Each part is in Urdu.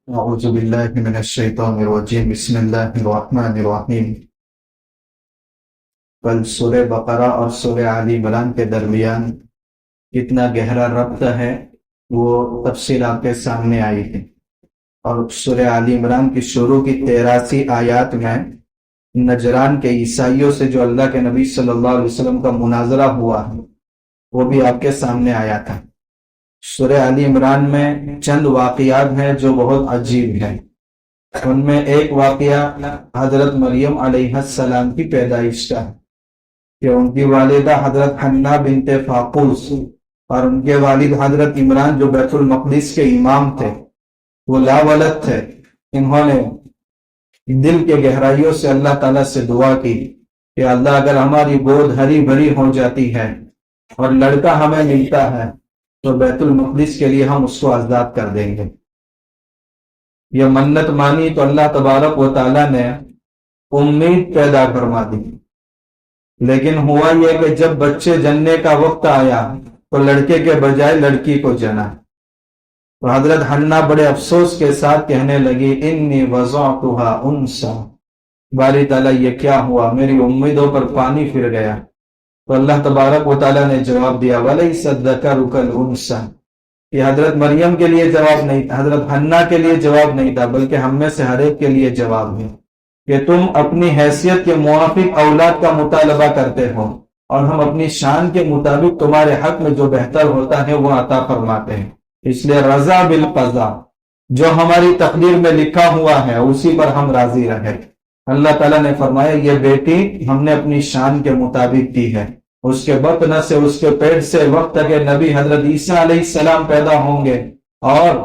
اعوذ باللہ من الشیطان الرجیم بسم اللہ الرحمن الرحیم کل سورہ بقرہ اور سورہ آل عمران کے درمیان کتنا گہرا ربط ہے وہ تفصیل آپ کے سامنے آئی ہے، اور سورہ آل عمران کی شروع کی 83 آیات میں نجران کے عیسائیوں سے جو اللہ کے نبی صلی اللہ علیہ وسلم کا مناظرہ ہوا ہے وہ بھی آپ کے سامنے آیا تھا۔ سورہ آل عمران میں چند واقعات ہیں جو بہت عجیب ہیں۔ ان میں ایک واقعہ حضرت مریم علیہ السلام کی پیدائش کا ہے کہ ان کی والدہ حضرت حنہ بنت فاقوس اور ان کے والد حضرت عمران جو بیت المقدس کے امام تھے وہ لا ولد تھے۔ انہوں نے دل کے گہرائیوں سے اللہ تعالیٰ سے دعا کی کہ اللہ اگر ہماری گود ہری بھری ہو جاتی ہے اور لڑکا ہمیں ملتا ہے تو بیت المقدس کے لیے ہم اس کو آزاد کر دیں گے۔ یہ منت مانی تو اللہ تبارک و تعالیٰ نے امید پیدا فرما دی، لیکن ہوا یہ کہ جب بچے جننے کا وقت آیا تو لڑکے کے بجائے لڑکی کو جنا۔ تو حضرت حنہ بڑے افسوس کے ساتھ کہنے لگی انی وضعتها انثی، باری تعالیٰ یہ کیا ہوا، میری امیدوں پر پانی پھر گیا۔ تو اللہ تبارک و تعالیٰ نے جواب دیا وَلَيْسَ الذَّكَرُ كَالْأُنثىٰ، یہ حضرت مریم کے لیے جواب نہیں تھا، حضرت حنہ کے لیے جواب نہیں تھا، بلکہ ہم میں سے ہر ایک کے لیے جواب ہے کہ تم اپنی حیثیت کے موافق اولاد کا مطالبہ کرتے ہو اور ہم اپنی شان کے مطابق تمہارے حق میں جو بہتر ہوتا ہے وہ عطا فرماتے ہیں۔ اس لیے رضا بالقضاء، جو ہماری تقدیر میں لکھا ہوا ہے اسی پر ہم راضی رہے۔ اللہ تعالیٰ نے فرمایا یہ بیٹی ہم نے اپنی شان کے مطابق دی ہے، اس کے بطن سے، اس کے پیٹ سے وقت تک نبی حضرت عیسیٰ علیہ السلام پیدا ہوں گے، اور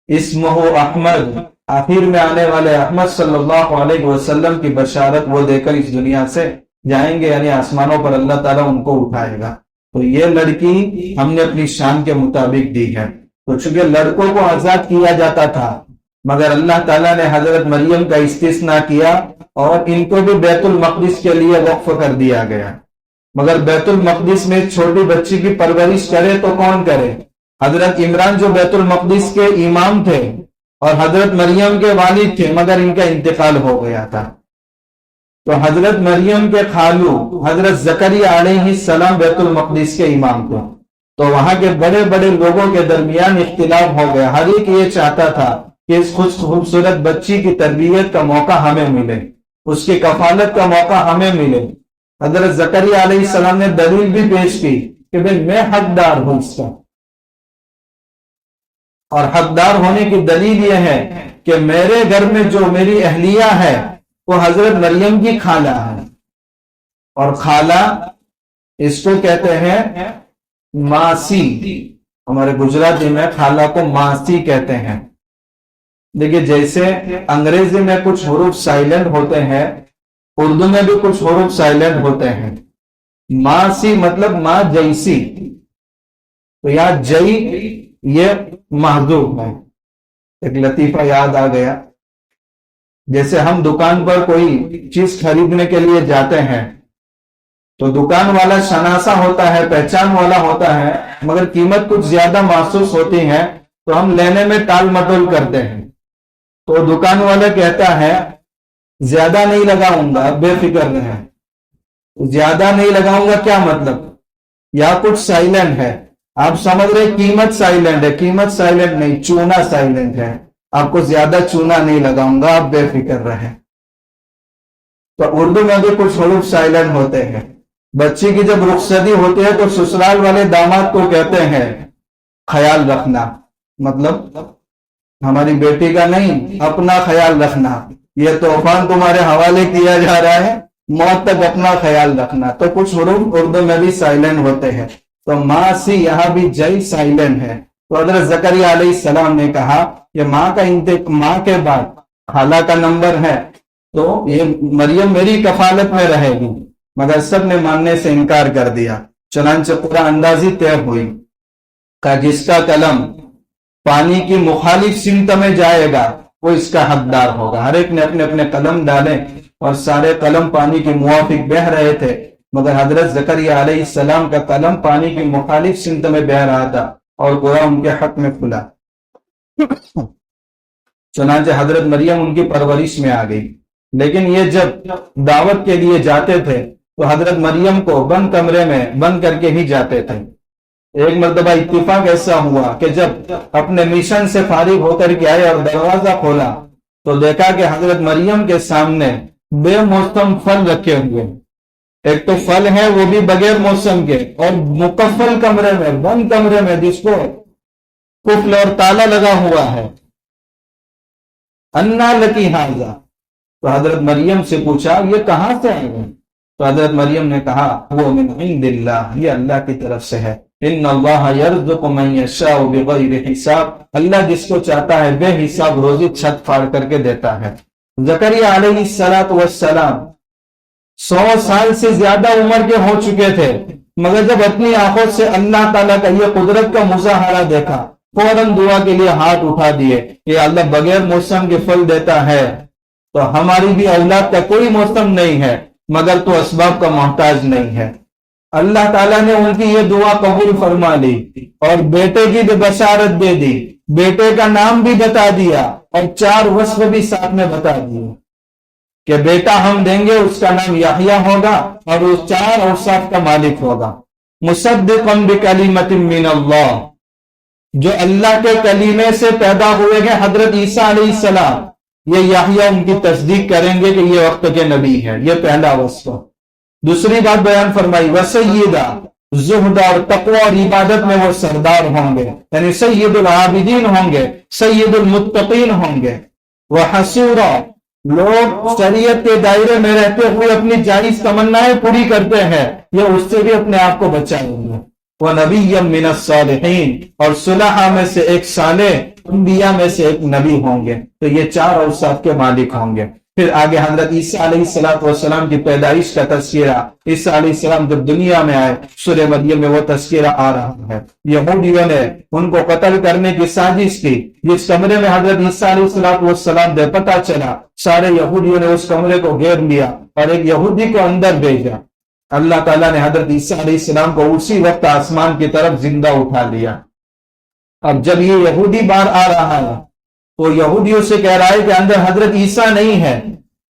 اسمہ احمد، آخر میں آنے والے احمد صلی اللہ علیہ وسلم کی بشارت وہ دے کر اس دنیا سے جائیں گے، یعنی آسمانوں پر اللہ تعالیٰ ان کو اٹھائے گا۔ تو یہ لڑکی ہم نے اپنی شان کے مطابق دی ہے۔ تو چونکہ لڑکوں کو آزاد کیا جاتا تھا مگر اللہ تعالیٰ نے حضرت مریم کا استثناء کیا اور ان کو بھی بیت المقدس کے لیے وقف کر دیا گیا۔ مگر بیت المقدس میں چھوٹی بچی کی پرورش کرے تو کون کرے؟ حضرت عمران جو بیت المقدس کے امام تھے اور حضرت مریم کے والد تھے، مگر ان کا انتقال ہو گیا تھا۔ تو حضرت مریم کے خالو حضرت زکریا علیہ السلام بیت المقدس کے امام تھے، تو وہاں کے بڑے بڑے لوگوں کے درمیان اختلاف ہو گیا۔ ہر ایک یہ چاہتا تھا کہ اس خوبصورت بچی کی تربیت کا موقع ہمیں ملے، اس کی کفالت کا موقع ہمیں ملے۔ حضرت زکریا علیہ السلام نے دلیل بھی پیش کی کہ بھئی میں حقدار ہوں اس کا، اور حقدار ہونے کی دلیل یہ ہے کہ میرے گھر میں جو میری اہلیہ ہے وہ حضرت مریم کی خالہ ہے، اور خالہ اس کو کہتے ہیں ماسی، ہمارے گجراتی میں خالہ کو ماسی کہتے ہیں۔ دیکھیے جیسے انگریزی میں کچھ حروف سائلنٹ ہوتے ہیں، اردو میں بھی کچھ حروف سائلنٹ ہوتے ہیں۔ ماں سی مطلب ماں جیسی، تو یہاں جئی یہ محذوف ہے۔ ایک لطیفہ یاد آ گیا، جیسے ہم دکان پر کوئی چیز خریدنے کے لیے جاتے ہیں تو دکان والا شناسہ ہوتا ہے، پہچان والا ہوتا ہے، مگر قیمت کچھ زیادہ محسوس ہوتی ہے تو ہم لینے میں ٹال مٹول کرتے ہیں۔ تو دکان والا کہتا ہے زیادہ نہیں لگاؤں گا، بے فکر رہے۔ زیادہ نہیں لگاؤں گا کیا مطلب؟ یا کچھ سائلنٹ ہے، آپ سمجھ رہے قیمت سائلنٹ ہے، قیمت سائلنٹ نہیں، چونا سائلنٹ ہے، آپ کو زیادہ چونا نہیں لگاؤں گا، آپ بے فکر رہے۔ تو اردو میں بھی کچھ حروف سائلنٹ ہوتے ہیں۔ بچی کی جب رخصتی ہوتی ہے تو سسرال والے داماد کو کہتے ہیں خیال رکھنا، مطلب ہماری بیٹی کا نہیں، اپنا خیال رکھنا، یہ طوفان تمہارے حوالے کیا جا رہا ہے، موت تک اپنا خیال رکھنا۔ تو کچھ حروف اردو میں بھی سائلنٹ ہوتے ہیں۔ تو ماں سی یہاں بھی جئی سائلنٹ ہے۔ تو حضرت زکریا علیہ السلام نے کہا کہ ماں کے بعد خالہ کا نمبر ہے تو یہ مریم میری کفالت میں رہے گی، مگر سب نے ماننے سے انکار کر دیا۔ چنانچہ پورا اندازی طے ہوئی کہ جس کا قلم پانی کی مخالف سمت میں جائے گا وہ اس کا حقدار ہوگا۔ ہر ایک نے اپنے اپنے قلم ڈالے اور سارے قلم پانی کے موافق بہہ رہے تھے، مگر حضرت زکریا علیہ السلام کا قلم پانی کی مخالف سمت میں بہہ رہا تھا اور گویا ان کے حق میں کھلا۔ چنانچہ حضرت مریم ان کی پرورش میں آ گئی، لیکن یہ جب دعوت کے لیے جاتے تھے تو حضرت مریم کو بند کمرے میں بند کر کے ہی جاتے تھے۔ ایک مرتبہ اتفاق ایسا ہوا کہ جب اپنے مشن سے فارغ ہو کر کے آئے اور دروازہ کھولا تو دیکھا کہ حضرت مریم کے سامنے بے موسم پھل رکھے ہوئے، ایک تو پھل ہے وہ بھی بغیر موسم کے، اور مقفل کمرے میں، بند کمرے میں، جس کو قفل اور تالا لگا ہوا ہے۔ انا لکی ھذا، تو حضرت مریم سے پوچھا یہ کہاں سے آئے ہیں؟ تو حضرت مریم نے کہا وہ من عند اللہ، یہ اللہ کی طرف سے ہے۔ ان اللہ یرزق من یشاء بغیر حساب، اللہ جس کو چاہتا ہے بے حساب روزی چھت پھاڑ کر کے دیتا ہے۔ زکریا علیہ السلام 100 سال سے زیادہ عمر کے ہو چکے تھے، مگر جب اپنی آنکھوں سے اللہ تعالیٰ کا یہ قدرت کا مظاہرہ دیکھا، فوراً دعا کے لیے ہاتھ اٹھا دیے کہ اللہ بغیر موسم کے پھل دیتا ہے تو ہماری بھی اولاد کا کوئی موسم نہیں ہے، مگر تو اسباب کا محتاج نہیں ہے۔ اللہ تعالیٰ نے ان کی یہ دعا قبول فرما لی اور بیٹے کی بھی بشارت دے دی، بیٹے کا نام بھی بتا دیا اور 4 وصف بھی ساتھ میں بتا دیے کہ بیٹا ہم دیں گے، اس کا نام یحییٰ ہوگا اور اس 4 اوصاف کا مالک ہوگا۔ مصدقا بکلمۃ من اللہ، جو اللہ کے کلیمے سے پیدا ہوئے ہیں حضرت عیسیٰ علیہ السلام، یہ یحییٰ ان کی تصدیق کریں گے کہ یہ وقت کے نبی ہے، یہ پہلا وصف۔ دوسری بات بیان فرمائی وسیدہ، زہد اور تقوی اور عبادت میں وہ سردار ہوں گے، یعنی سید العابدین ہوں گے، سید المتقین ہوں گے۔ وحسورا، لوگ شریعت کے دائرے میں رہتے ہوئے اپنی جائز تمنائیں پوری کرتے ہیں، یہ اس سے بھی اپنے آپ کو بچائیں گے۔ وَنَبِيًّا مِنَ الصَّالِحِينَ، اور صلحاء میں سے ایک صالح، انبیاء میں سے ایک نبی ہوں گے، تو یہ 4 اوصاف کے مالک ہوں گے۔ پھر آگے حضرت عیسیٰ علیہ السلام کی پیدائش کا تذکرہ، عیسیٰ علیہ السلام جب دنیا میں آئے سورہ مریم میں وہ تذکرہ آ رہا ہے۔ یہودیوں نے ان کو قتل کرنے کی سازش کی، جس کمرے میں حضرت عیسیٰ علیہ السلام دے پتہ چلا، سارے یہودیوں نے اس کمرے کو گھیر لیا اور ایک یہودی کو اندر بھیجا۔ اللہ تعالیٰ نے حضرت عیسیٰ علیہ السلام کو اسی وقت آسمان کی طرف زندہ اٹھا لیا۔ اب جب یہ یہودی باہر آ رہا ہے تو یہودیوں سے کہہ رہا ہے کہ اندر حضرت عیسیٰ نہیں ہے۔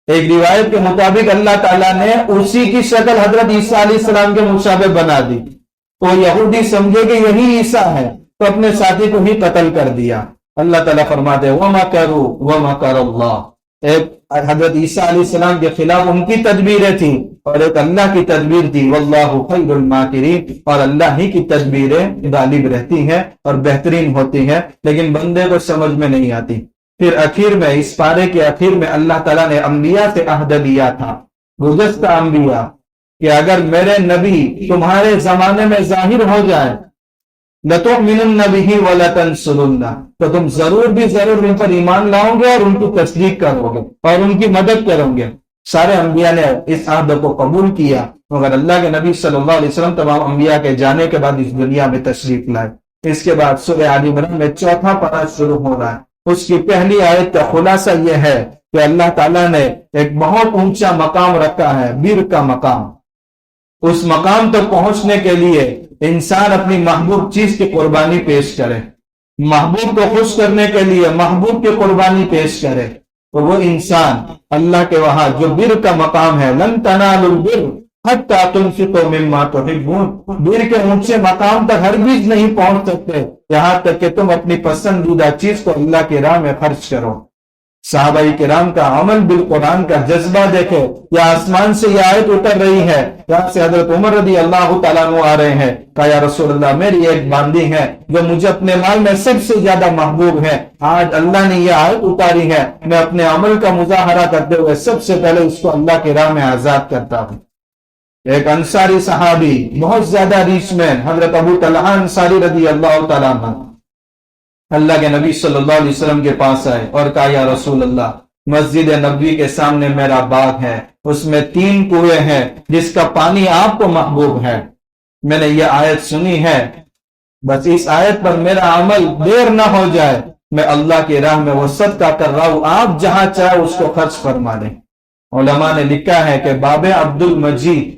ایک روایت کے مطابق اللہ تعالیٰ نے اسی کی شکل حضرت عیسیٰ علیہ السلام کے مشابہ بنا دی، تو یہودی سمجھے کہ یہی عیسیٰ ہے، تو اپنے ساتھی کو ہی قتل کر دیا۔ اللہ تعالیٰ فرماتے ہیں وَمَكَرُوا وَمَكَرَ اللَّهُ، ایک حضرت عیسیٰ علیہ السلام کے خلاف ان کی تدبیریں تھیں اور ایک اللہ کی تدبیر تھی، وَاللَّهُ خَيْرُ الْمَاكِرِينَ، اور اللہ ہی کی تدبیریں غالب رہتی ہیں اور بہترین ہوتی ہیں، لیکن بندے کو سمجھ میں نہیں آتی۔ پھر اخیر میں، اس پارے کے اخیر میں اللہ تعالیٰ نے انبیاء سے عہد لیا تھا، گزشتہ انبیاء، کہ اگر میرے نبی تمہارے زمانے میں ظاہر ہو جائے لَتُؤْمِنُنَّ بِهِ وَلَتَنْصُرُنَّ، تو تم ضرور بھی ضرور ان پر ایمان لاؤ گے اور ان کی تصدیق کرو گے اور ان کی مدد کرو گے۔ سارے انبیاء نے اس عہد کو قبول کیا، مگر اللہ کے نبی صلی اللہ علیہ وسلم تمام انبیاء کے جانے کے بعد اس دنیا میں تشریف لائے۔ اس کے بعد سورہ آل عمران میں 4تھا پارہ شروع ہو رہا ہے۔ اس کی پہلی آیت کا خلاصہ یہ ہے کہ اللہ تعالیٰ نے ایک بہت اونچا مقام رکھا ہے، بر کا مقام۔ اس مقام تک پہنچنے کے لیے انسان اپنی محبوب چیز کی قربانی پیش کرے، محبوب کو خوش کرنے کے لیے محبوب کی قربانی پیش کرے، تو وہ انسان اللہ کے وہاں جو بر کا مقام ہے، لن تنالوا البر حتی تنفقوا مما تحبون، بر کے اونچے مقام تک ہرگز نہیں پہنچ سکتے یہاں تک کہ تم اپنی پسندیدہ چیز کو اللہ کی راہ میں خرچ کرو۔ صحابہ کرام کا عمل بالقرآن کا جذبہ دیکھو، یا آسمان سے یہ آیت اتر رہی ہے، یہاں سے حضرت عمر رضی اللہ تعالیٰ عنہ آ رہے ہیں، کہا یا رسول اللہ میری ایک باندی ہے جو مجھے اپنے مال میں سب سے زیادہ محبوب ہے، آج اللہ نے یہ آیت اتاری ہے، میں اپنے عمل کا مظاہرہ کرتے ہوئے سب سے پہلے اس کو اللہ کی راہ میں آزاد کرتا ہوں۔ ایک انصاری صحابی، بہت زیادہ ریچ مین، حضرت ابو طلحہ انصاری رضی اللہ تعالیٰ عنہ، اللہ کے نبی صلی اللہ علیہ وسلم کے پاس آئے اور کہا یا رسول اللہ، مسجد نبوی کے سامنے میرا باغ ہے، اس میں 3 کنویں ہیں جس کا پانی آپ کو محبوب ہے، میں نے یہ آیت سنی ہے، بس اس آیت پر میرا عمل دیر نہ ہو جائے، میں اللہ کی راہ میں وہ صدقہ کر رہا ہوں، آپ جہاں چاہے اس کو خرچ فرما دیں۔ علماء نے لکھا ہے کہ باب عبد المجید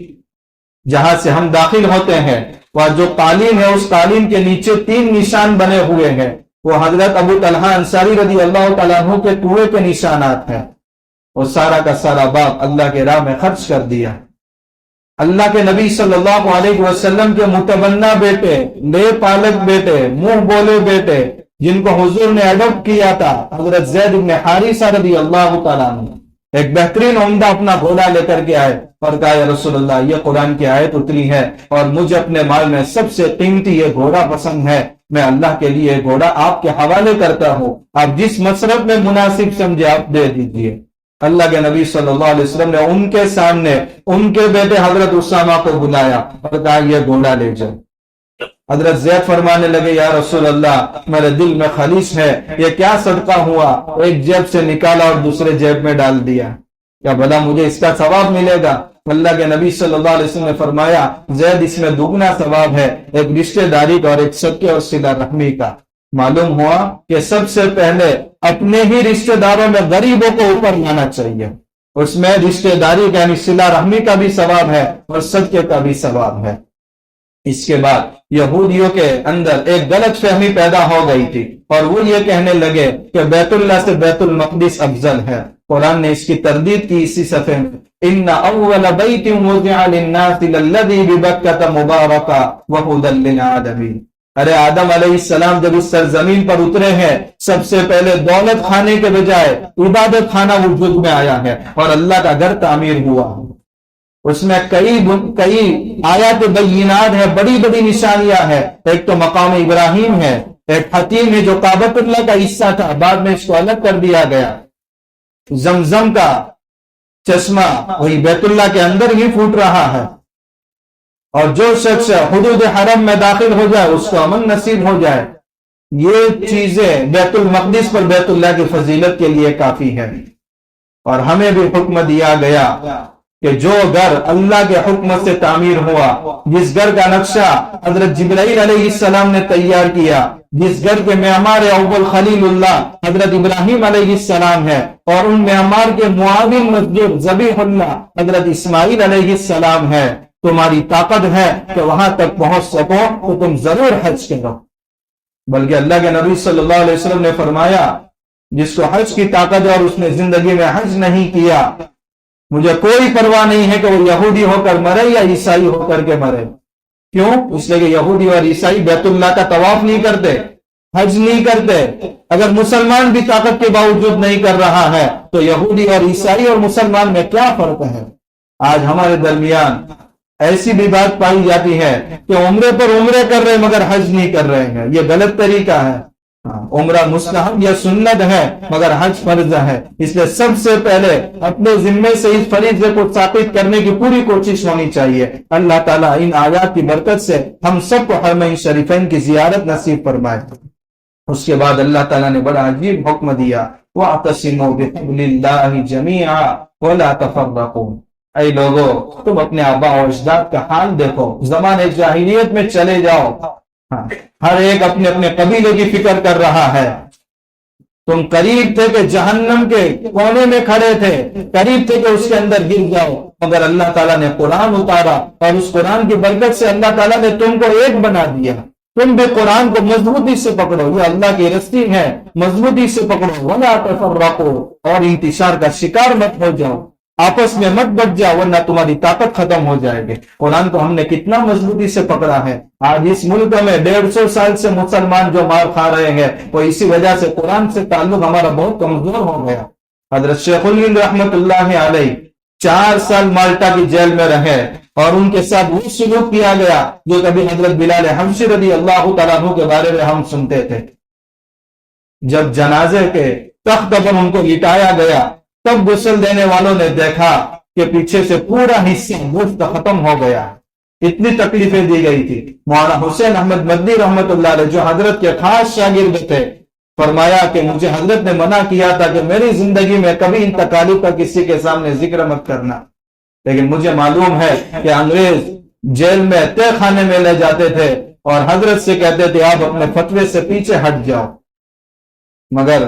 جہاں سے ہم داخل ہوتے ہیں، وہاں جو قالین ہے اس قالین کے نیچے 3 نشان بنے ہوئے ہیں، وہ حضرت ابو طلحہ انصاری رضی اللہ تعالیٰ عنہ کے کنویں کے نشانات ہیں. وہ سارا کا سارا باپ اللہ کے راہ میں خرچ کر دیا. اللہ کے نبی صلی اللہ علیہ وسلم کے متبنہ بیٹے، لے پالک بیٹے، منہ بولے بیٹے، جن کو حضور نے اڈاپٹ کیا تھا، حضرت زید بن حارثہ رضی اللہ تعالیٰ عنہ ایک بہترین عمدہ اپنا گھوڑا لے کر کے آئے اور کہا یا رسول اللہ، یہ قرآن کی آیت اتری ہے اور مجھے اپنے مال میں سب سے قیمتی یہ گھوڑا پسند ہے، میں اللہ کے لیے گھوڑا آپ کے حوالے کرتا ہوں، آپ جس مصرف میں مناسب سمجھے آپ دے دیجئے. اللہ کے نبی صلی اللہ علیہ وسلم نے ان کے سامنے ان کے بیٹے حضرت اسامہ کو بلایا اور کہا یہ گھوڑا لے جاؤ. حضرت زید فرمانے لگے یا رسول اللہ، میرے دل میں خلیش ہے، یہ کیا صدقہ ہوا؟ ایک جیب سے نکالا اور دوسرے جیب میں ڈال دیا، کیا بھلا مجھے اس کا ثواب ملے گا؟ اللہ کے نبی صلی اللہ علیہ وسلم نے فرمایا زید اس میں دگنا ثواب ہے، ایک رشتہ داری کا اور ایک صدقے اور صلہ رحمی کا. معلوم ہوا کہ سب سے پہلے اپنے ہی رشتہ داروں میں غریبوں کو اوپر لانا چاہیے. اس میں رشتہ داری کا یعنی صلہ رحمی کا بھی ثواب ہے اور صدقے کا بھی ثواب ہے. اس کے بعد یہودیوں کے اندر ایک غلط فہمی پیدا ہو گئی تھی اور وہ یہ کہنے لگے کہ بیت اللہ سے بیت المقدس افضل ہے. قرآن نے اس کی تردید کی اسی صفحے میں، ان اول بیت وضع للناس للذی ببکۃ مبارکا وہدی للعالمین. ارے آدم علیہ السلام جب اس سرزمین پر اترے ہیں، سب سے پہلے دولت کھانے کے بجائے عبادت خانہ وجود میں آیا ہے اور اللہ کا گھر تعمیر ہوا. اس میں کئی آیات بینات ہے، بڑی بڑی نشانیاں ہیں. ایک تو مقام ابراہیم ہے، ایک حتیم ہے جو کعبۃ اللہ کا حصہ تھا، بعد میں اس کو الگ کر دیا گیا. زمزم کا چشمہ وہی بیت اللہ کے اندر ہی پھوٹ رہا ہے، اور جو شخص حدود حرم میں داخل ہو جائے اس کو امن نصیب ہو جائے. یہ چیزیں بیت المقدس پر بیت اللہ کی فضیلت کے لیے کافی ہے. اور ہمیں بھی حکم دیا گیا کہ جو گھر اللہ کے حکم سے تعمیر ہوا، جس گھر کا نقشہ حضرت جبرائیل علیہ السلام نے تیار کیا، جس گھر کے معمار اول خلیل اللہ حضرت ابراہیم علیہ السلام ہے، اور ان معمار کے معاون مسجد ذبیح اللہ حضرت اسماعیل علیہ السلام ہے، تمہاری طاقت ہے کہ وہاں تک پہنچ سکو تو تم ضرور حج کرو. بلکہ اللہ کے نبی صلی اللہ علیہ وسلم نے فرمایا جس کو حج کی طاقت ہے اور اس نے زندگی میں حج نہیں کیا، مجھے کوئی پرواہ نہیں ہے کہ وہ یہودی ہو کر مرے یا عیسائی ہو کر کے مرے. کیوں؟ اس لیے کہ یہودی اور عیسائی بیت اللہ کا طواف نہیں کرتے، حج نہیں کرتے. اگر مسلمان بھی طاقت کے باوجود نہیں کر رہا ہے تو یہودی اور عیسائی اور مسلمان میں کیا فرق ہے؟ آج ہمارے درمیان ایسی بھی بات پائی جاتی ہے کہ عمرے پر عمرے کر رہے مگر حج نہیں کر رہے ہیں. یہ غلط طریقہ ہے. عمرہ مستحب یا سنت ہے مگر حج فرض ہے. اس لیے سب سے پہلے اپنے ذمے سے اس فریضے کو ثابت کرنے کی پوری کوشش ہونی چاہیے. اللہ تعالیٰ ان آیات کی برکت سے ہم سب کو حرمین شریفین کی زیارت نصیب فرمائے. اس کے بعد اللہ تعالیٰ نے بڑا عجیب حکم دیا، وَاعْتَصِمُوا بِحَبْلِ اللَّهِ جَمِيعًا وَلَا تَفَرَّقُوا. اے لوگو، تم اپنے آبا و اجداد کا حال دیکھو، زمانے جاہلیت میں چلے جاؤ، ہر ایک اپنے اپنے قبیلے کی فکر کر رہا ہے. تم قریب تھے کہ جہنم کے کونے میں کھڑے تھے، قریب تھے کہ اس کے اندر گر جاؤ، مگر اللہ تعالیٰ نے قرآن اتارا اور اس قرآن کی برکت سے اللہ تعالیٰ نے تم کو ایک بنا دیا. تم بھی قرآن کو مضبوطی سے پکڑو، یہ اللہ کی رسی ہے، مضبوطی سے پکڑو. وَلَا تَفَرَّقُوا، اور انتشار کا شکار مت ہو جاؤ، آپس میں مت بچ جاؤ ورنہ تمہاری طاقت ختم ہو جائے گی. قرآن کو ہم نے کتنا مضبوطی سے پکڑا ہے. آج اس ملک میں 150 سال سے مسلمان جو مار کھا رہے ہیں وہ اسی وجہ سے قرآن سے تعلق ہمارا بہت کمزور ہو گیا. حضرت شیخ الہند رحمت اللہ علیہ 4 سال مالٹا کی جیل میں رہے اور ان کے ساتھ وہ سلوک کیا گیا جو کبھی حضرت بلال حبشی رضی اللہ تعالیٰ عنہ کے بارے میں ہم سنتے تھے. جب جنازے کے تخت پر ان کو لٹایا گیا تب غسل دینے والوں نے دیکھا کہ پیچھے سے پورا حصہ گوشت ختم ہو گیا. اتنی تکلیفیں دی گئی تھی. مولانا حسین احمد مدنی رحمت اللہ علیہ جو حضرت کے خاص شاگرد تھے، فرمایا کہ مجھے حضرت نے منع کیا تھا کہ میری زندگی میں کبھی ان تکالیف کا کسی کے سامنے ذکر مت کرنا، لیکن مجھے معلوم ہے کہ انگریز جیل میں تہ خانے میں لے جاتے تھے اور حضرت سے کہتے تھے آپ اپنے فتوے سے پیچھے ہٹ جاؤ. مگر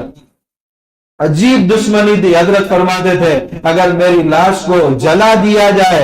عجیب دشمنی تھی. حضرت فرماتے تھے اگر میری لاش کو جلا دیا جائے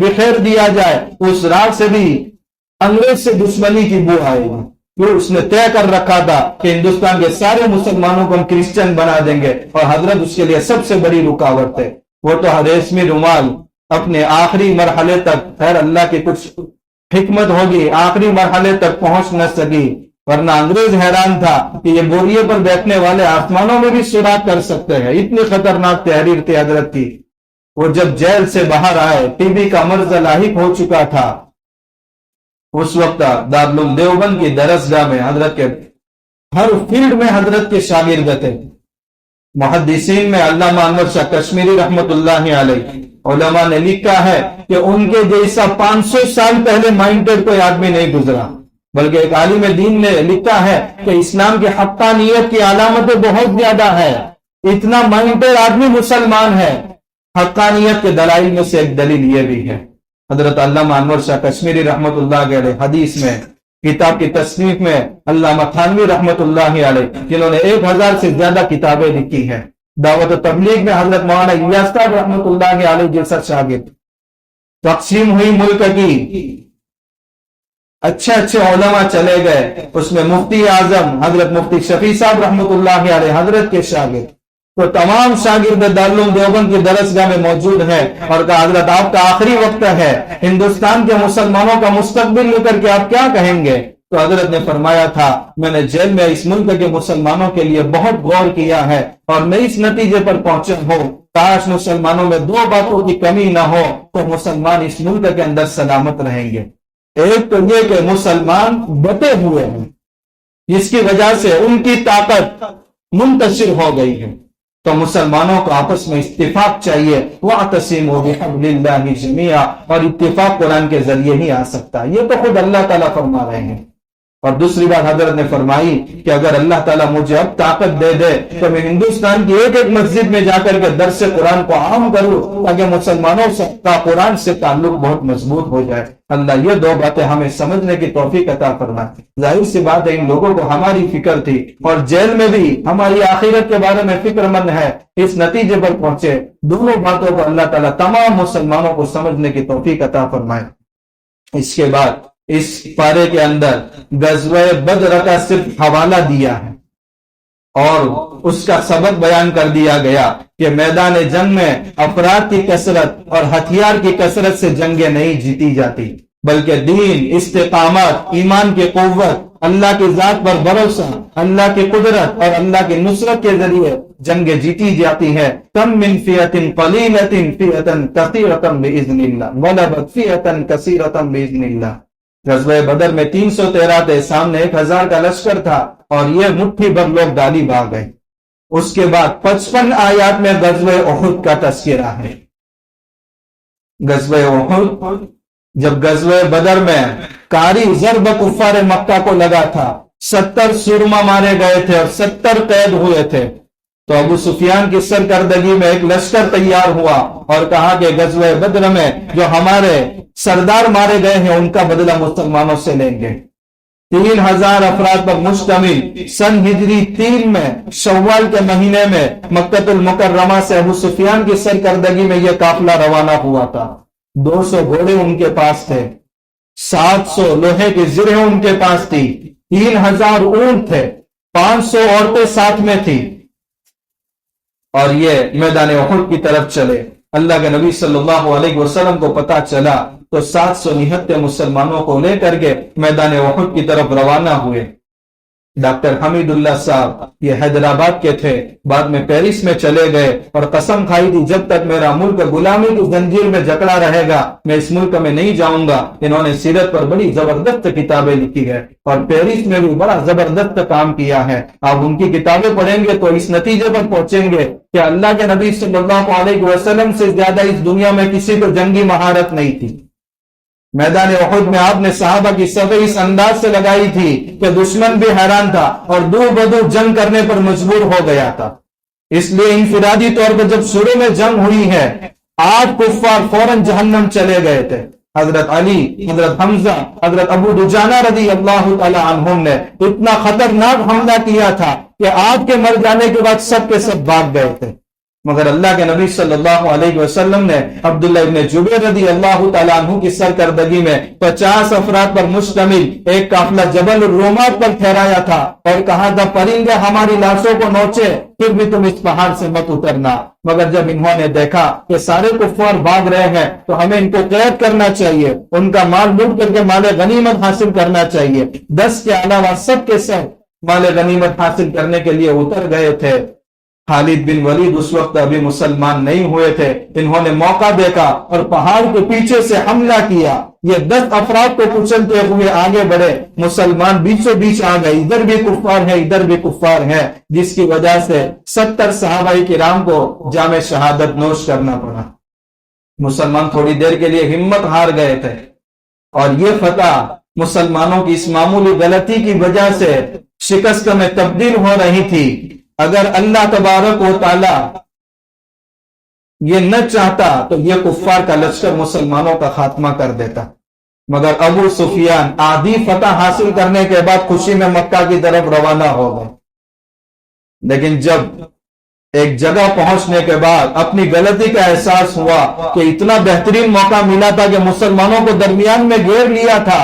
بکھیر دیا جائے اس راکھ سے بھی انگریز سے دشمنی کی بو آئے گی. پھر اس نے طے کر رکھا تھا کہ ہندوستان کے سارے مسلمانوں کو ہم کرسچن بنا دیں گے، اور حضرت اس کے لیے سب سے بڑی رکاوٹ ہے۔ وہ تو ریشمی رومال اپنے آخری مرحلے تک، خیر اللہ کی کچھ حکمت ہوگی، آخری مرحلے تک پہنچ نہ سکی، ورنہ انگریز حیران تھا کہ یہ بوریے پر بیٹھنے والے آسمانوں میں بھی سوراخ کر سکتے ہیں، اتنی خطرناک تحریر تھی حضرت کی۔ وہ جب جیل سے باہر آئے، ٹی بی کا مرض لاحق ہو چکا تھا، اس وقت دارالعلوم دیوبند کی درسگاہ میں حضرت کے ہر فیلڈ میں حضرت کے شاگرد تھے۔ محدثین میں علامہ انور شاہ کشمیری رحمت اللہ علیہ، علماء نے لکھا ہے کہ ان کے جیسا 500 سال پہلے مائنڈڈ کوئی آدمی نہیں گزرا، بلکہ ایک عالم دین نے لکھا ہے کہ اسلام کی حقانیت کی علامتیں بہت زیادہ ہے، اتنا مائنڈڈ آدمی مسلمان ہے۔ حقانیت کے دلائل میں سے ایک دلیل یہ بھی ہے، حضرت علامہ انور شاہ کشمیری رحمت اللہ علیہ حدیث میں، کتاب کی تصنیف میں علامہ تھانوی رحمت اللہ علیہ، جنہوں نے 1000 سے زیادہ کتابیں لکھی ہیں، دعوت و تبلیغ میں حضرت مولانا الیاس صاحب رحمت اللہ علیہ جیسا شاگرد، تقسیم ہوئی ملک کی، اچھے علماء چلے گئے، اس میں مفتی اعظم حضرت مفتی شفیع صاحب رحمت اللہ علیہ حضرت کے شاگرد، تو تمام شاگرد دارالعلوم دیوبند کی درسگاہ میں موجود ہیں، اور کہا حضرت آپ کا آخری وقت ہے، ہندوستان کے مسلمانوں کا مستقبل لے کر کے آپ کیا کہیں گے؟ تو حضرت نے فرمایا تھا، میں نے جیل میں اس ملک کے مسلمانوں کے لیے بہت غور کیا ہے، اور میں اس نتیجے پر پہنچا ہوں، کاش مسلمانوں میں 2 باتوں کی کمی نہ ہو تو مسلمان اس ملک کے اندر سلامت رہیں گے۔ ایک تو یہ کہ مسلمان بٹے ہوئے ہیں، جس کی وجہ سے ان کی طاقت منتشر ہو گئی ہے، تو مسلمانوں کو آپس میں اتفاق چاہیے، وَاعْتَصِمُوا بِحَبْلِ اللَّهِ جَمِيعًا، اور اتفاق قرآن کے ذریعے ہی آ سکتا ہے، یہ تو خود اللہ تعالیٰ فرما رہے ہیں۔ اور دوسری بات حضرت نے فرمائی کہ اگر اللہ تعالیٰ مجھے اب طاقت دے دے تو میں ہندوستان کی ایک مسجد میں جا کر کے درس قرآن کو عام کروں، تاکہ مسلمانوں کا قرآن سے تعلق بہت مضبوط ہو جائے۔ اللہ یہ 2 باتیں ہمیں سمجھنے کی توفیق عطا فرمائے۔ ظاہر سی بات ہے ان لوگوں کو ہماری فکر تھی، اور جیل میں بھی ہماری آخرت کے بارے میں فکر مند ہے، اس نتیجے پر پہنچے۔ دونوں باتوں کو اللہ تعالیٰ تمام مسلمانوں کو سمجھنے کی توفیق عطا فرمائے۔ اس کے بعد اس پارے کے اندر غزوہ بدر کا صرف حوالہ دیا ہے، اور اس کا سبق بیان کر دیا گیا کہ میدان جنگ میں افراد کی کثرت اور ہتھیار کی کثرت سے جنگیں نہیں جیتی جاتی، بلکہ دین، استقامت، ایمان کی قوت، اللہ کی ذات پر بھروسہ، اللہ کی قدرت اور اللہ کی نصرت کے ذریعے جنگیں جیتی جاتی ہے۔ کم من فئۃ قلیلۃ فئۃ کثیرۃ باذن اللہ غلبت فئۃ کثیرۃ باذن اللہ۔ غزوہ بدر میں 313 تھے، سامنے 1000 کا لشکر تھا، اور یہ مٹھی بھر لوگ ڈالی بھاگ گئے۔ اس کے بعد 55 آیات میں غزوہ احد کا تذکرہ ہے۔ غزوہ احد، جب غزوہ بدر میں کاری ضرب کفار مکہ کو لگا تھا، 70 سرما مارے گئے تھے اور 70 قید ہوئے تھے، تو ابو سفیان کی سرکردگی میں ایک لشکر تیار ہوا اور کہا کہ غزوہ بدر میں جو ہمارے سردار مارے گئے ہیں ان کا بدلہ مسلمانوں سے لیں گے۔ 3000 افراد پر مشتمل سن ہجری 3 میں شوال کے مہینے میں مکہ المکرمہ سے ابو سفیان کی سرکردگی میں یہ قافلہ روانہ ہوا تھا۔ 200 گھوڑے ان کے پاس تھے، 700 لوہے کی زرہیں ان کے پاس تھی، 3000 اونٹ تھے، 500 عورتیں ساتھ میں تھی، اور یہ میدان احد کی طرف چلے۔ اللہ کے نبی صلی اللہ علیہ وسلم کو پتا چلا تو 700 نہتے مسلمانوں کو لے کر کے میدان احد کی طرف روانہ ہوئے۔ ڈاکٹر حمید اللہ صاحب یہ حیدرآباد کے تھے، بعد میں پیرس میں چلے گئے اور قسم کھائی تھی جب تک میرا ملک غلامی کی زنجیر میں جکڑا رہے گا میں اس ملک میں نہیں جاؤں گا۔ انہوں نے سیرت پر بڑی زبردست کتابیں لکھی ہے اور پیرس میں بھی بڑا زبردست کام کیا ہے۔ آپ ان کی کتابیں پڑھیں گے تو اس نتیجے پر پہنچیں گے کہ اللہ کے نبی صلی اللہ علیہ وسلم سے زیادہ اس دنیا میں کسی کو جنگی مہارت نہیں تھی۔ میدان احد میں آپ نے صحابہ کی صفیں اس انداز سے لگائی تھی کہ دشمن بھی حیران تھا اور دو بدو جنگ کرنے پر مجبور ہو گیا تھا۔ اس لیے انفرادی طور پر جب شروع میں جنگ ہوئی ہے 8 کفار فوراً جہنم چلے گئے تھے۔ حضرت علی، حضرت حمزہ، حضرت ابو دجانہ رضی اللہ تعالی عنہم نے اتنا خطرناک حملہ کیا تھا کہ آپ کے مر جانے کے بعد سب کے سب بھاگ گئے تھے۔ مگر اللہ کے نبی صلی اللہ علیہ وسلم نے عبداللہ ابن جبیر رضی اللہ تعالیٰ عنہ کی سرکردگی میں 50 افراد پر مشتمل ایک قافلہ جبل الرومات پر ٹھہرایا تھا اور کہا تھا پرندے ہماری لاشوں کو نوچے پھر بھی تم اس پہاڑ سے مت اترنا۔ مگر جب انہوں نے دیکھا کہ سارے کفار بھاگ رہے ہیں تو ہمیں ان کو قید کرنا چاہیے، ان کا مال لوٹ کر کے مال غنیمت حاصل کرنا چاہیے۔ 10 کے علاوہ سب کے سب مال غنیمت حاصل کرنے کے لیے اتر گئے تھے۔ خالد بن ولید اس وقت ابھی مسلمان نہیں ہوئے تھے، انہوں نے موقع دیکھا اور پہاڑ کے پیچھے سے حملہ کیا۔ یہ 10 افراد کو کچلتے ہوئے آگے بڑھے، مسلمان بیچوں بیچ آ گئے، ادھر بھی کفار ہیں ادھر بھی کفار ہیں، جس کی وجہ سے 70 صحابہ کرام کو جام شہادت نوش کرنا پڑا۔ مسلمان تھوڑی دیر کے لیے ہمت ہار گئے تھے اور یہ فتح مسلمانوں کی اس معمولی غلطی کی وجہ سے شکست میں تبدیل ہو رہی تھی۔ اگر اللہ تبارک و تعالی یہ نہ چاہتا تو یہ کفار کا لشکر مسلمانوں کا خاتمہ کر دیتا، مگر ابو سفیان آدھی فتح حاصل کرنے کے بعد خوشی میں مکہ کی طرف روانہ ہو گئے۔ لیکن جب ایک جگہ پہنچنے کے بعد اپنی غلطی کا احساس ہوا کہ اتنا بہترین موقع ملا تھا کہ مسلمانوں کو درمیان میں گھیر لیا تھا،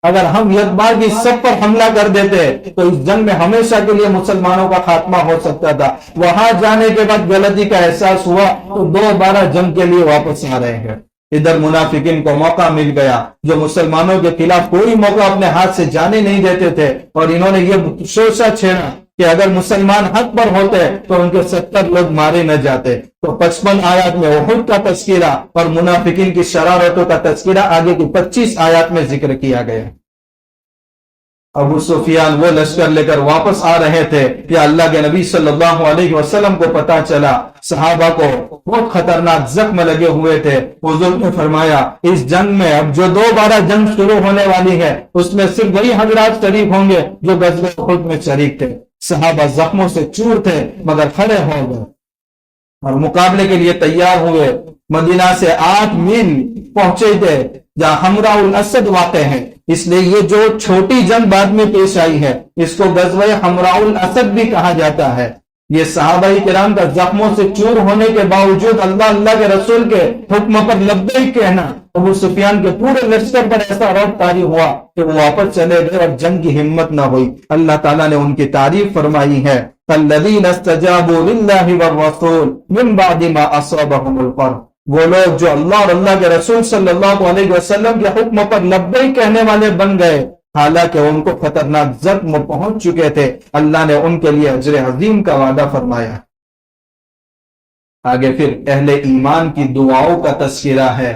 اگر ہم یک بار کی سب پر حملہ کر دیتے تو اس جنگ میں ہمیشہ کے لیے مسلمانوں کا خاتمہ ہو سکتا تھا۔ وہاں جانے کے بعد غلطی کا احساس ہوا تو دوبارہ جنگ کے لیے واپس آ رہے ہیں۔ ادھر منافقین کو موقع مل گیا جو مسلمانوں کے خلاف کوئی موقع اپنے ہاتھ سے جانے نہیں دیتے تھے، اور انہوں نے یہ شوشہ چھیڑا کہ اگر مسلمان حق پر ہوتے تو ان کے 70 لوگ مارے نہ جاتے۔ تو 55 آیات میں احد کا تذکرہ اور منافقین کی شرارتوں کا تذکرہ آگے کی 25 آیات میں ذکر کیا گیا۔ ابو سفیان وہ لشکر لے کر واپس آ رہے تھے کہ اللہ کے نبی صلی اللہ علیہ وسلم کو پتا چلا صحابہ کو بہت خطرناک زخم لگے ہوئے تھے۔ حضور نے فرمایا اس جنگ میں اب جو دوبارہ جنگ شروع ہونے والی ہے اس میں صرف وہی حضرات شریک ہوں گے جو غزوہ احد میں شریک تھے۔ صحابہ زخموں سے چور تھے مگر کھڑے ہو گئے اور مقابلے کے لیے تیار ہوئے۔ مدینہ سے 8 میل پہنچے تھے جہاں حمراء الاسد واقع ہے، اس لیے یہ جو چھوٹی جنگ بعد میں پیش آئی ہے اس کو غزوہ حمراء الاسد بھی کہا جاتا ہے۔ یہ صحابہ کرام کا زخموں سے چور ہونے کے باوجود اللہ کے رسول کے حکم پر لبیک کہنا ابو سفیان کے پورے لشکر پر ایسا رعب طاری ہوا کہ وہ واپس چلے گئے اور جنگ کی ہمت نہ ہوئی۔ اللہ تعالیٰ نے ان کی تعریف فرمائی ہے الذین استجابوا للہ والرسول من بعد ما اصابهم القرح، وہ لوگ جو اللہ اور اللہ کے رسول صلی اللہ علیہ وسلم کے حکم پر لبیک کہنے والے بن گئے حالانکہ ان کو خطرناک زخم پہنچ چکے تھے۔ اللہ نے ان کے لیے اجر عظیم کا وعدہ فرمایا۔ آگے پھر اہل ایمان کی دعاؤں کا تذکرہ ہے،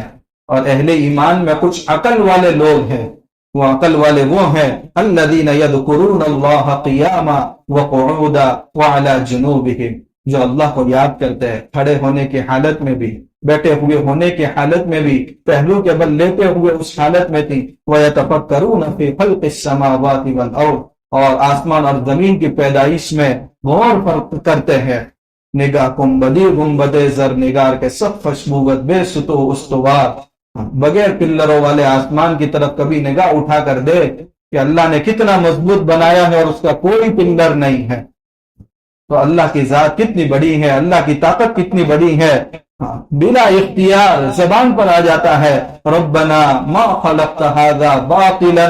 اور اہل ایمان میں کچھ عقل والے لوگ ہیں۔ وہ عقل والے وہ ہیں الذین یذکرون اللہ قیاما وقعودا وعلی جنوبہم، جو اللہ کو یاد کرتے ہیں کھڑے ہونے کی حالت میں بھی، بیٹھے ہوئے ہونے کی حالت میں بھی، پہلو کے بل لیتے ہوئے اس حالت میں تھی۔ وَيَتَفَكَّرُونَ فِي خَلْقِ السَّمَاوَاتِ وَالْأَرْضِ، اور آسمان اور زمین کی پیدائش میں غور کرتے ہیں۔ نگاہ گنبدی گنبد زر نگار کے سقف بوگت بے ستو استوار، بغیر پلروں والے آسمان کی طرف کبھی نگاہ اٹھا کر دے کہ اللہ نے کتنا مضبوط بنایا ہے اور اس کا کوئی پلر نہیں ہے، تو اللہ کی ذات کتنی بڑی ہے، اللہ کی طاقت کتنی بڑی ہے۔ بلا اختیار زبان پر آ جاتا ہے ربنا ما خلقت هذا باطلا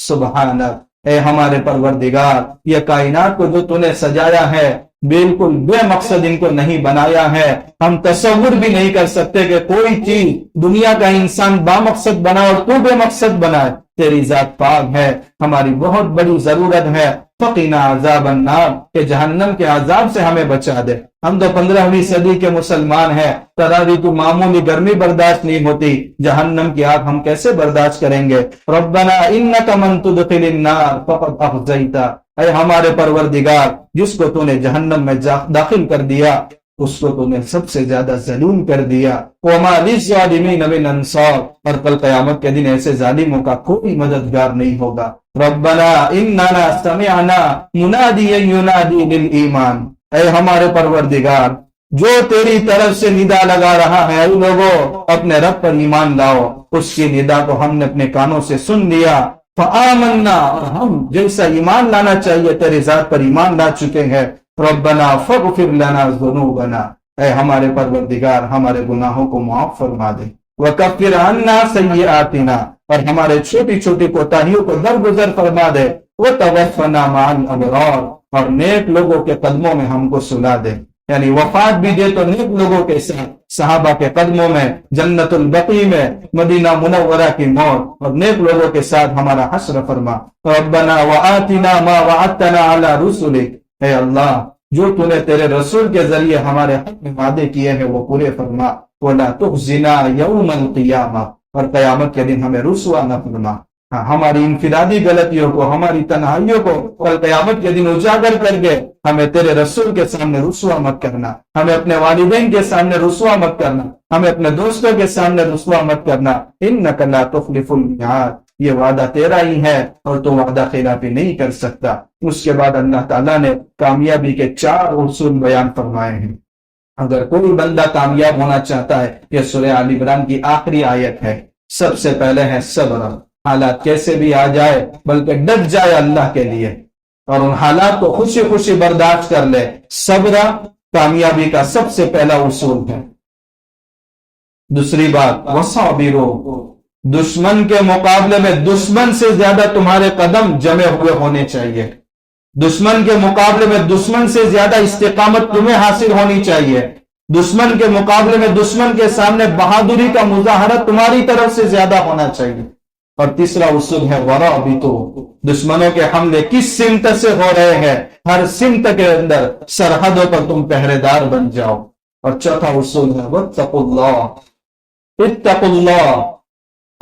سبحانک، اے ہمارے پروردگار یہ کائنات کو جو تو نے سجایا ہے بالکل بے مقصد ان کو نہیں بنایا ہے۔ ہم تصور بھی نہیں کر سکتے کہ کوئی چیز دنیا کا انسان با مقصد بنا اور تو بے مقصد بنائے، تیری ذات پاک ہے، ہماری بہت بڑی ضرورت ہے فقنا عذاب النار، کہ جہنم کے عذاب سے ہمیں بچا دے۔ ہم تو 15ویں صدی کے مسلمان ہیں، تراوی تو معمولی گرمی برداشت نہیں ہوتی، جہنم کی آگ ہم کیسے برداشت کریں گے؟ ربنا انک من تدخل النار فقد اخزیتا، اے ہمارے پروردگار جس کو تو نے جہنم میں داخل کر دیا اس کو تو نے سب سے زیادہ ذلیل کر دیا۔ وما للظالمین من انصار، اور کل قیامت کے دن ایسے ظالموں کا کوئی مددگار نہیں ہوگا۔ ربنا اننا سمعنا منادیا ینادی للایمان، اے ہمارے پروردگار جو تیری طرف سے ندا لگا رہا ہے اے لوگوں اپنے رب پر ایمان لاؤ، اس کی ندا کو ہم نے اپنے کانوں سے سن لیا۔ فآمنا، اور ہم جیسا ایمان لانا چاہیے تیرے ذات پر ایمان لا چکے ہیں۔ ربنا فاغفر لنا ذنوبنا، اے ہمارے پروردگار ہمارے گناہوں کو معاف فرما دے، وَكَفِّرْ عَنَّا سَيِّئَاتِنَا، اور ہمارے چھوٹی چھوٹی کوتاہیوں کو درگزر فرما دے، وَتَوَفَّنَا مَعَ الْأَبْرَارِ، اور نیک لوگوں کے قدموں میں ہم کو سلا دے، یعنی وفات بھی دے تو نیک لوگوں کے ساتھ، صحابہ کے قدموں میں، جنت البقیع میں، مدینہ منورہ کی موت، اور نیک لوگوں کے ساتھ ہمارا حشر فرما۔ ربنا وآتنا ما وعدتنا علی رسلک، اے اللہ جو تو نے تیرے رسول کے ذریعے ہمارے حق میں وعدے کیے ہیں وہ پورے فرما، ولا تخزنا یوم القیامہ، اور قیامت کے دن ہمیں رسوا نہ فرما۔ ہماری انفرادی غلطیوں کو، ہماری تنہائیوں کو کل قیامت کے دن اجاگر کر کے ہمیں تیرے رسول کے سامنے رسوا مت کرنا، ہمیں اپنے والدین کے سامنے رسوا مت کرنا، ہمیں اپنے دوستوں کے سامنے رسوا مت کرنا۔ انک لا تخلف المیعاد، یہ وعدہ تیرا ہی ہے اور تو وعدہ خلافی نہیں کر سکتا۔ اس کے بعد اللہ تعالیٰ نے کامیابی کے 4 اصول بیان فرمائے ہیں۔ اگر کوئی بندہ کامیاب ہونا چاہتا ہے، یہ سورہ آل عمران کی آخری آیت ہے۔ سب سے پہلے ہے صبر، حالات کیسے بھی آ جائے بلکہ ڈٹ جائے اللہ کے لیے اور ان حالات کو خوشی خوشی برداشت کر لے۔ صبر کامیابی کا سب سے پہلا اصول ہے۔ دوسری بات وصابرو، دشمن کے مقابلے میں دشمن سے زیادہ تمہارے قدم جمے ہوئے ہونے چاہیے، دشمن کے مقابلے میں دشمن سے زیادہ استقامت تمہیں حاصل ہونی چاہیے، دشمن کے مقابلے میں دشمن کے سامنے بہادری کا مظاہرہ تمہاری طرف سے زیادہ ہونا چاہیے۔ اور تیسرا اصول ہے ورابطو، دشمنوں کے حملے کس سمت سے ہو رہے ہیں ہر سمت کے اندر سرحدوں پر تم پہرے دار بن جاؤ۔ اور چوتھا اصول ہے واتقوا اللہ، اتقوا اللہ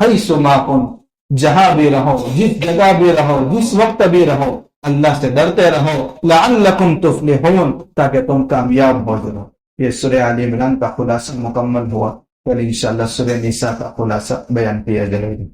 حیث ما کنتم، جہاں بھی رہو، جس جگہ بھی رہو، جس وقت بھی رہو، اللہ سے ڈرتے رہو، لعلکم تفلحون، تاکہ تم کامیاب ہو جاؤ۔ یہ سورہ آل عمران کا خلاصہ مکمل ہوا، کل انشاءاللہ سورہ نساء کا خلاصہ بیان کیا جائے گا۔